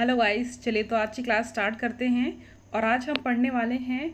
Hello guys, चलिए तो आज की क्लास स्टार्ट करते हैं। और आज हम पढ़ने वाले हैं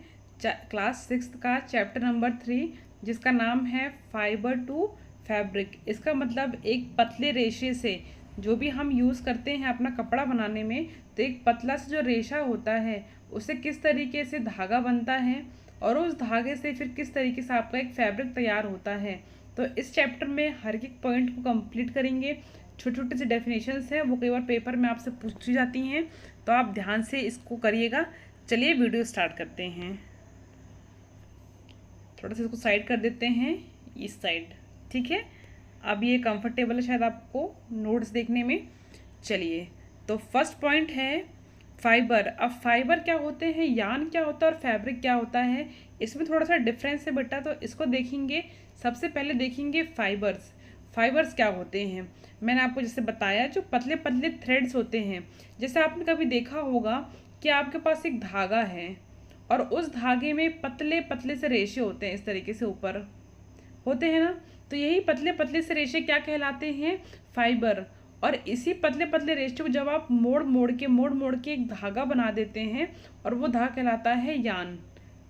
क्लास 6 का चैप्टर नंबर 3, जिसका नाम है फाइबर टू फैब्रिक। इसका मतलब एक पतले रेशे से जो भी हम यूज़ करते हैं अपना कपड़ा बनाने में, तो एक पतला सा जो रेशा होता है उससे किस तरीके से धागा बनता है और उस धागे से फिर किस तरीके से आपका एक फैब्रिक तैयार होता है। तो इस चैप्टर में हर एक पॉइंट को कंप्लीट करेंगे। छोटे छोटे से डेफिनेशंस हैं, वो कई बार पेपर में आपसे पूछी जाती हैं, तो आप ध्यान से इसको करिएगा। चलिए वीडियो स्टार्ट करते हैं। थोड़ा सा इसको साइड कर देते हैं, इस साइड, ठीक है। अब ये कंफर्टेबल है शायद आपको नोट्स देखने में। चलिए, तो फर्स्ट पॉइंट है फाइबर। अब फाइबर क्या होते हैं, यान क्या होता है और फैब्रिक क्या होता है, इसमें थोड़ा सा डिफरेंस है बेटा, तो इसको देखेंगे। सबसे पहले देखेंगे फाइबर्स। फाइबर्स क्या होते हैं, मैंने आपको जैसे बताया, जो पतले पतले थ्रेड्स होते हैं। जैसे आपने कभी देखा होगा कि आपके पास एक धागा है और उस धागे में पतले पतले से रेशे होते हैं, इस तरीके से ऊपर होते हैं ना। तो यही पतले पतले से रेशे क्या कहलाते हैं, फाइबर। और इसी पतले पतले रेशे को जब आप मोड़ मोड़ के एक धागा बना देते हैं, और वो धागा कहलाता है यान।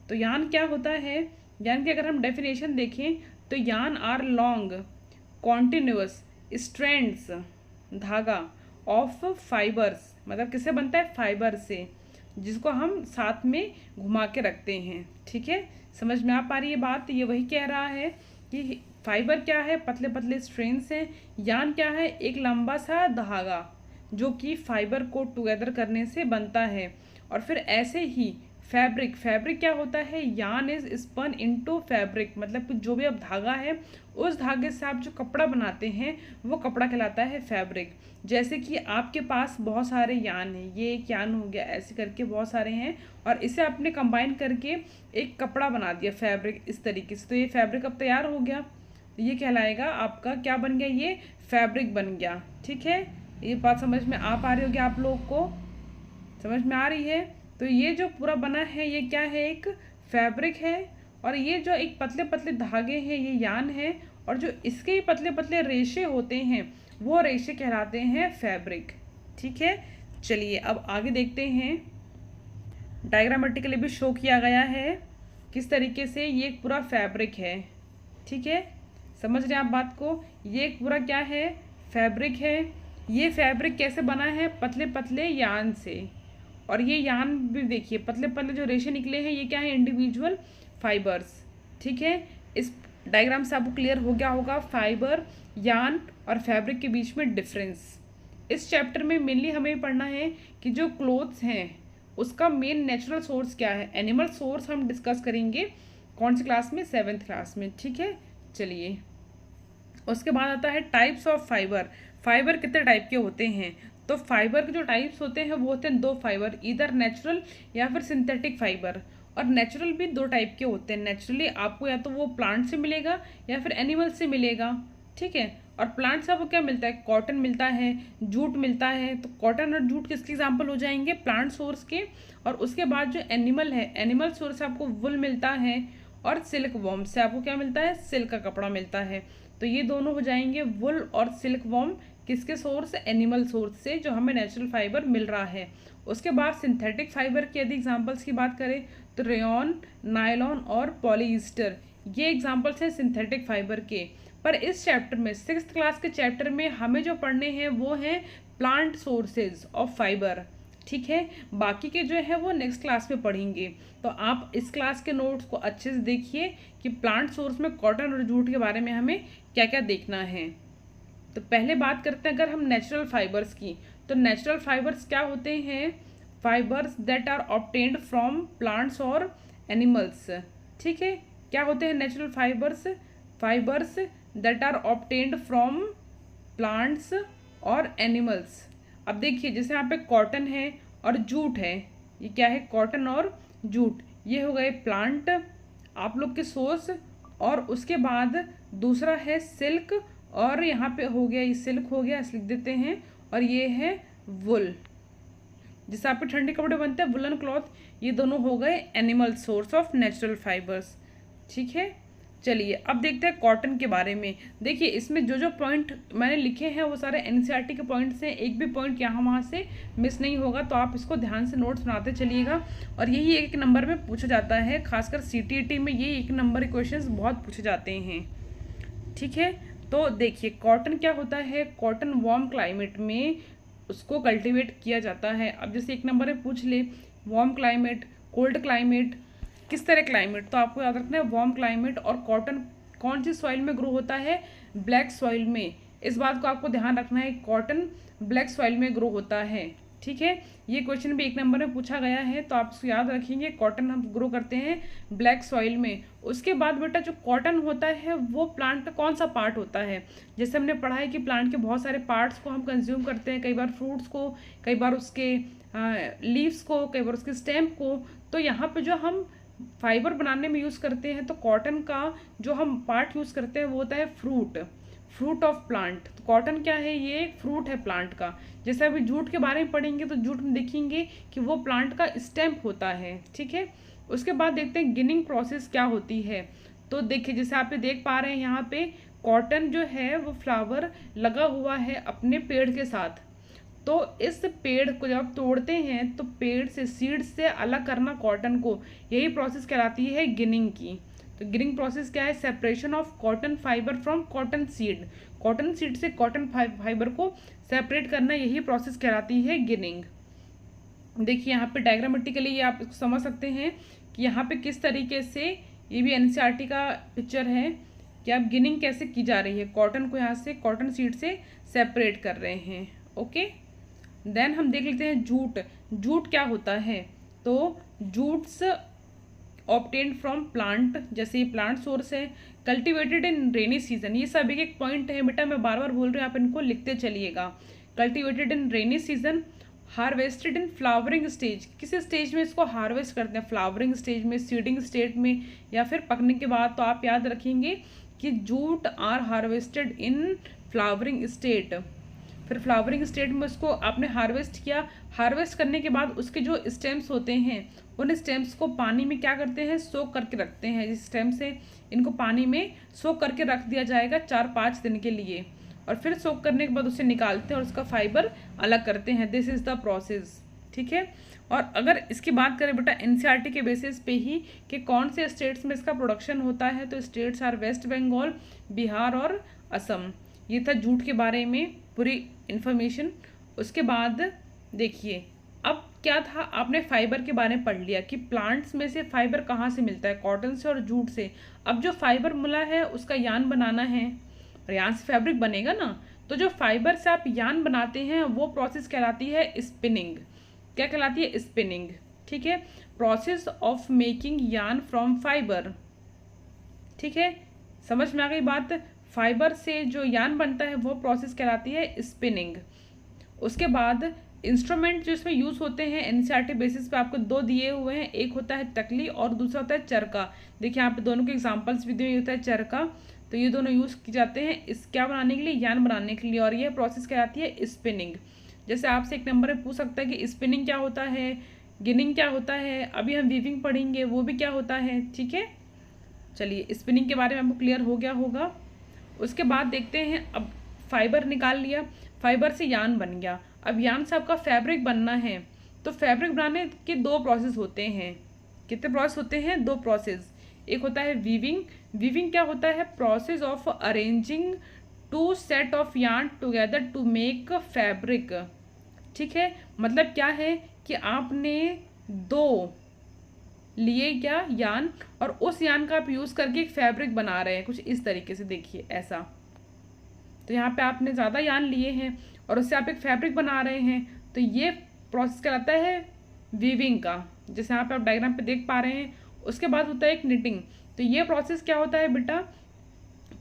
तो यान क्या होता है, यान की अगर हम डेफिनेशन देखें तो यान आर लॉन्ग कॉन्टिन्यूअस स्ट्रैंड्स, धागा ऑफ फाइबर्स, मतलब किससे बनता है, फाइबर से, जिसको हम साथ में घुमा के रखते हैं। ठीक है, समझ में आ पा रही है बात। ये वही कह रहा है कि फाइबर क्या है, पतले पतले स्ट्रैंड्स हैं। यान क्या है, एक लंबा सा धागा जो कि फाइबर को टुगेदर करने से बनता है। और फिर ऐसे ही फैब्रिक, फैब्रिक क्या होता है, यान इज स्पन इनटू फैब्रिक, मतलब कि जो भी अब धागा है उस धागे से आप जो कपड़ा बनाते हैं वो कपड़ा कहलाता है फैब्रिक। जैसे कि आपके पास बहुत सारे यान हैं, ये एक यान हो गया, ऐसे करके बहुत सारे हैं, और इसे आपने कंबाइन करके एक कपड़ा बना दिया फैब्रिक, इस तरीके से। तो ये फैब्रिक अब तैयार हो गया, तो ये कहलाएगा आपका क्या बन गया, ये फैब्रिक बन गया। ठीक है, ये बात समझ में आ पा रही होगी आप लोग को, समझ में आ रही है। तो ये जो पूरा बना है ये क्या है, एक फैब्रिक है। और ये जो एक पतले पतले धागे हैं ये यान है, और जो इसके ही पतले पतले रेशे होते हैं वो रेशे कहलाते हैं फैब्रिक। ठीक है, चलिए अब आगे देखते हैं। डायग्रामेटिकली भी शो किया गया है किस तरीके से ये एक पूरा फैब्रिक है। ठीक है, समझ रहे हैं आप बात को। ये एक पूरा क्या है, फैब्रिक है। ये फैब्रिक कैसे बना है, पतले पतले यान से। और ये यान भी देखिए, पतले पतले जो रेशे निकले हैं ये क्या है, इंडिविजुअल फाइबर्स। ठीक है, इस डायग्राम से आपको क्लियर हो गया होगा फाइबर, यान और फैब्रिक के बीच में डिफरेंस। इस चैप्टर में मेनली हमें पढ़ना है कि जो क्लोथ्स हैं उसका मेन नेचुरल सोर्स क्या है। एनिमल सोर्स हम डिस्कस करेंगे कौन सी क्लास में, 7th क्लास में। ठीक है, चलिए उसके बाद आता है टाइप्स ऑफ फाइबर। फाइबर कितने टाइप के होते हैं, तो फाइबर के जो टाइप्स होते हैं वो होते हैं दो फाइबर, इधर नेचुरल या फिर सिंथेटिक फाइबर। और नेचुरल भी दो टाइप के होते हैं। नेचुरली आपको या तो वो प्लांट से मिलेगा या फिर एनिमल से मिलेगा। ठीक है, और प्लांट से आपको क्या मिलता है, कॉटन मिलता है, जूट मिलता है। तो कॉटन और जूट किसके एग्जाम्पल हो जाएंगे, प्लांट सोर्स के। और उसके बाद जो एनिमल है, एनिमल सोर्स से आपको वुल मिलता है, और सिल्क वॉर्म से आपको क्या मिलता है, सिल्क का कपड़ा मिलता है। तो ये दोनों हो जाएंगे वुल और सिल्क वॉर्म, किसके सोर्स, एनिमल सोर्स से, जो हमें नेचुरल फाइबर मिल रहा है। उसके बाद सिंथेटिक फाइबर के यदि एग्जांपल्स की बात करें तो रेयॉन, नायलॉन और पॉलीस्टर, ये एग्जांपल्स हैं सिंथेटिक फाइबर के। पर इस चैप्टर में, 6th क्लास के चैप्टर में हमें जो पढ़ने हैं वो हैं प्लांट सोर्सेज ऑफ फाइबर। ठीक है, बाकी के जो है वो नेक्स्ट क्लास में पढ़ेंगे। तो आप इस क्लास के नोट्स को अच्छे से देखिए कि प्लांट सोर्स में कॉटन और जूट के बारे में हमें क्या क्या देखना है। तो पहले बात करते हैं अगर हम नेचुरल फाइबर्स की, तो नेचुरल फाइबर्स क्या होते हैं, fibres that are obtained from plants और एनिमल्स। ठीक है, क्या होते हैं natural fibres, fibres that are obtained from plants और एनिमल्स। अब देखिए, जैसे यहाँ पे कॉटन है और जूट है, ये क्या है, कॉटन और जूट, ये हो गए प्लांट आप लोग के सोर्स। और उसके बाद दूसरा है सिल्क, और यहाँ पे हो गया, ये सिल्क हो गया, लिख देते हैं। और ये है वुल, जिससे आप पे ठंडे कपड़े बनते हैं, वुलन क्लॉथ। ये दोनों हो गए animal source of natural fibres. ठीक है, चलिए अब देखते हैं कॉटन के बारे में। देखिए इसमें जो जो पॉइंट मैंने लिखे हैं वो सारे एनसीईआरटी के पॉइंट्स हैं, एक भी पॉइंट यहाँ वहाँ से मिस नहीं होगा, तो आप इसको ध्यान से नोट्स बनाते चलिएगा। और यही एक नंबर में पूछा जाता है, खासकर सीटीईटी में ये एक नंबर के क्वेश्चंस बहुत पूछे जाते हैं। ठीक है, तो देखिए कॉटन क्या होता है, कॉटन वार्म क्लाइमेट में उसको कल्टीवेट किया जाता है। अब जैसे एक नंबर में पूछ ले वार्म क्लाइमेट, कोल्ड क्लाइमेट, किस तरह क्लाइमेट, तो आपको याद रखना है वार्म क्लाइमेट। और कॉटन कौन सी सॉइल में ग्रो होता है, ब्लैक सॉइल में। इस बात को आपको ध्यान रखना है, कॉटन ब्लैक सॉइल में ग्रो होता है। ठीक है, ये क्वेश्चन भी एक नंबर में पूछा गया है, तो आप इसको याद रखेंगे, कॉटन हम ग्रो करते हैं ब्लैक सॉइल में। उसके बाद बेटा जो कॉटन होता है वो प्लांट का कौन सा पार्ट होता है, जैसे हमने पढ़ा है कि प्लांट के बहुत सारे पार्ट्स को हम कंज्यूम करते हैं, कई बार फ्रूट्स को, कई बार उसके लीव्स को, कई बार उसके स्टेम को। तो यहाँ पे जो हम फाइबर बनाने में यूज़ करते हैं, तो कॉटन का जो हम पार्ट यूज़ करते हैं वो होता है फ्रूट ऑफ प्लांट। तो कॉटन क्या है, ये एक फ्रूट है प्लांट का। जैसे अभी जूट के बारे में पढ़ेंगे तो जूट में देखेंगे कि वो प्लांट का स्टेम होता है। ठीक है, उसके बाद देखते हैं गिनिंग प्रोसेस क्या होती है। तो देखिए जैसे आप देख पा रहे हैं यहाँ पे कॉटन जो है वो फ्लावर लगा हुआ है अपने पेड़ के साथ। तो इस पेड़ को जब आप तोड़ते हैं तो पेड़ से, सीड से अलग करना कॉटन को, यही प्रोसेस कहलाती है गिनिंग की। तो गिनिंग प्रोसेस क्या है, separation of cotton fibre from cotton seed, cotton seed से कॉटन फाइबर को सेपरेट करना, यही प्रोसेस कहलाती है गिनिंग। देखिए यहाँ पे डायग्रामेटिकली ये आप इसको समझ सकते हैं कि यहाँ पे किस तरीके से, ये भी एनसीईआरटी का पिक्चर है कि आप गिनिंग कैसे की जा रही है, कॉटन को यहाँ से कॉटन सीड से सेपरेट कर रहे हैं। ओके, देन हम देख लेते हैं जूट। जूट क्या होता है, तो जूट्स ऑब्टेन्ड फ्रॉम प्लांट, जैसे ये प्लांट सोर्स है, कल्टिवेटेड इन रेनी सीजन। ये सब एक एक पॉइंट है बेटा, मैं बार बार बोल रही हूँ, आप इनको लिखते चलिएगा। Cultivated in rainy season, harvested in flowering stage, किस स्टेज में इसको हार्वेस्ट करते हैं, फ्लावरिंग स्टेज में, सीडिंग स्टेज में, या फिर पकने के बाद। तो आप याद रखेंगे कि jute are harvested in flowering state. फिर फ्लावरिंग स्टेट में उसको आपने हार्वेस्ट किया, हार्वेस्ट करने के बाद उसके जो स्टेम्स होते हैं उन स्टेम्स को पानी में क्या करते हैं, सोक करके रखते हैं। इस स्टेम से इनको पानी में सोक करके रख दिया जाएगा 4-5 दिन के लिए, और फिर सोक करने के बाद उसे निकालते हैं और उसका फाइबर अलग करते हैं। This is the process. ठीक है, और अगर इसकी बात करें बेटा एनसीईआरटी के बेसिस पे ही कि कौन से स्टेट्स में इसका प्रोडक्शन होता है, तो स्टेट्स आर वेस्ट बंगाल, बिहार और असम। ये था जूट के बारे में पूरी इन्फॉर्मेशन। उसके बाद देखिए अब क्या था, आपने फाइबर के बारे में पढ़ लिया कि प्लांट्स में से फाइबर कहाँ से मिलता है, कॉटन से और जूट से। अब जो फाइबर मिला है उसका यान बनाना है, और यान से फैब्रिक बनेगा ना। तो जो फाइबर से आप यान बनाते हैं वो प्रोसेस कहलाती है स्पिनिंग। क्या कहलाती है, स्पिनिंग। ठीक है, प्रोसेस ऑफ मेकिंग यान फ्रॉम फाइबर। ठीक है, समझ में आ गई बात। फाइबर से जो यान बनता है वो प्रोसेस कहलाती है स्पिनिंग। उसके बाद इंस्ट्रूमेंट जो इसमें यूज़ होते हैं एनसीईआरटी बेसिस पे आपको 2 दिए हुए हैं, एक होता है तकली और दूसरा होता है चरखा। देखिए यहाँ पे दोनों के एग्जांपल्स भी दिए, होता है चरखा, तो ये दोनों यूज़ की जाते हैं इस क्या बनाने के लिए, यान बनाने के लिए, और ये प्रोसेस कहलाती है स्पिनिंग। जैसे आपसे एक नंबर में पूछ सकता है कि स्पिनिंग क्या होता है, गिनिंग क्या होता है, अभी हम वीविंग पढ़ेंगे वो भी क्या होता है। ठीक है, चलिए स्पिनिंग के बारे में आपको क्लियर हो गया होगा। उसके बाद देखते हैं, अब फाइबर निकाल लिया, फाइबर से यान बन गया। अब यान से आपका फैब्रिक बनना है, तो फैब्रिक बनाने के 2 प्रोसेस होते हैं। कितने प्रोसेस होते हैं, 2 प्रोसेस। एक होता है वीविंग। वीविंग क्या होता है, process of arranging 2 set of yarn together to make fabric. ठीक है, मतलब क्या है कि आपने 2 लिए क्या यान, और उस यान का आप यूज़ करके एक फैब्रिक बना रहे हैं, कुछ इस तरीके से। देखिए ऐसा, तो यहाँ पे आपने ज़्यादा यान लिए हैं और उससे आप एक फैब्रिक बना रहे हैं, तो ये प्रोसेस कहलाता है वीविंग का, जैसे यहाँ पे आप डायग्राम पे देख पा रहे हैं। उसके बाद होता है एक निटिंग। तो ये प्रोसेस क्या होता है बेटा,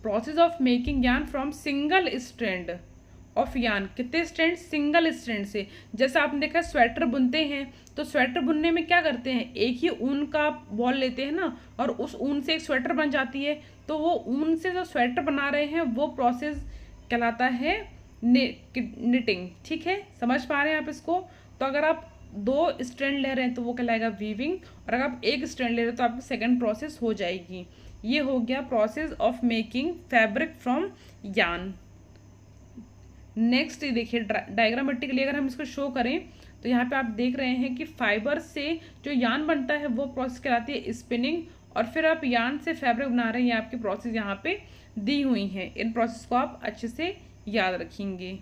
प्रोसेस ऑफ मेकिंग यान फ्रॉम सिंगल स्ट्रैंड ऑफ यान। कितने स्ट्रैंड, सिंगल स्ट्रैंड से। जैसे आपने देखा स्वेटर बुनते हैं, तो स्वेटर बुनने में क्या करते हैं, एक ही ऊन का बॉल लेते हैं ना, और उस ऊन से एक स्वेटर बन जाती है। तो वो ऊन से जो स्वेटर बना रहे हैं वो प्रोसेस कहलाता है निटिंग। ठीक है, समझ पा रहे हैं आप इसको। तो अगर आप 2 स्ट्रैंड ले रहे हैं तो वो कहलाएगा वीविंग, और अगर आप 1 स्ट्रैंड ले रहे हैं तो आपकी सेकंड प्रोसेस हो जाएगी। ये हो गया process of making fabric from yarn. Next देखिए डायग्रामेटिकली अगर हम इसको शो करें तो यहाँ पे आप देख रहे हैं कि फाइबर से जो यार्न बनता है वो प्रोसेस कहलाती है स्पिनिंग, और फिर आप यार्न से फैब्रिक बना रहे हैं, ये आपकी प्रोसेस यहाँ पे दी हुई हैं। इन प्रोसेस को आप अच्छे से याद रखेंगे।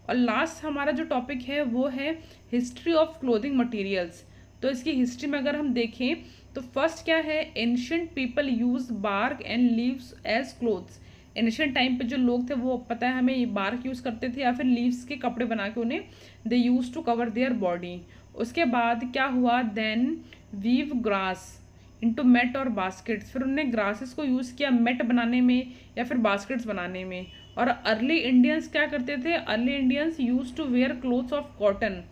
और लास्ट हमारा जो टॉपिक है वो है हिस्ट्री ऑफ क्लोथिंग मटेरियल्स। तो इसकी हिस्ट्री में अगर हम देखें तो फर्स्ट क्या है, ancient people use bark and leaves as clothes. Ancient time पे जो लोग थे वो पता है हमें, ये बार्क यूज़ करते थे या फिर लीव्स के कपड़े बना के उन्हें they used to cover their body. उसके बाद क्या हुआ, then weave grass into mat और बास्केट्स। फिर उन्होंने ग्रासेस को यूज़ किया मैट बनाने में या फिर बास्केट्स बनाने में। और अर्ली इंडियंस क्या करते थे, early Indians use to wear clothes of cotton.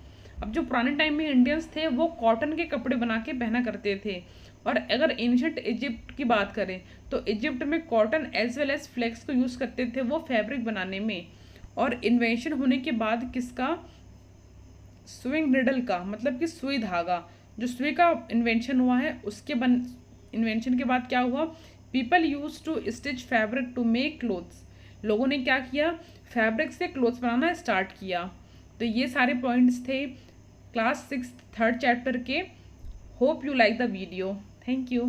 अब जो पुराने टाइम में इंडियंस थे वो कॉटन के कपड़े बना के पहना करते थे। और अगर एंशियंट इजिप्ट की बात करें तो इजिप्ट में cotton as well as flax को यूज़ करते थे वो फैब्रिक बनाने में। और इन्वेंशन होने के बाद किसका, सुइंग निडल का, मतलब कि सुई धागा, जो सुई का इन्वेंशन हुआ है उसके इन्वेंशन के बाद क्या हुआ, people use to stitch fabric to make clothes. लोगों ने क्या किया, फैब्रिक से क्लोथ्स बनाना स्टार्ट किया। तो ये सारे पॉइंट्स थे क्लास 6 थर्ड चैप्टर के। Hope you like the video. Thank you.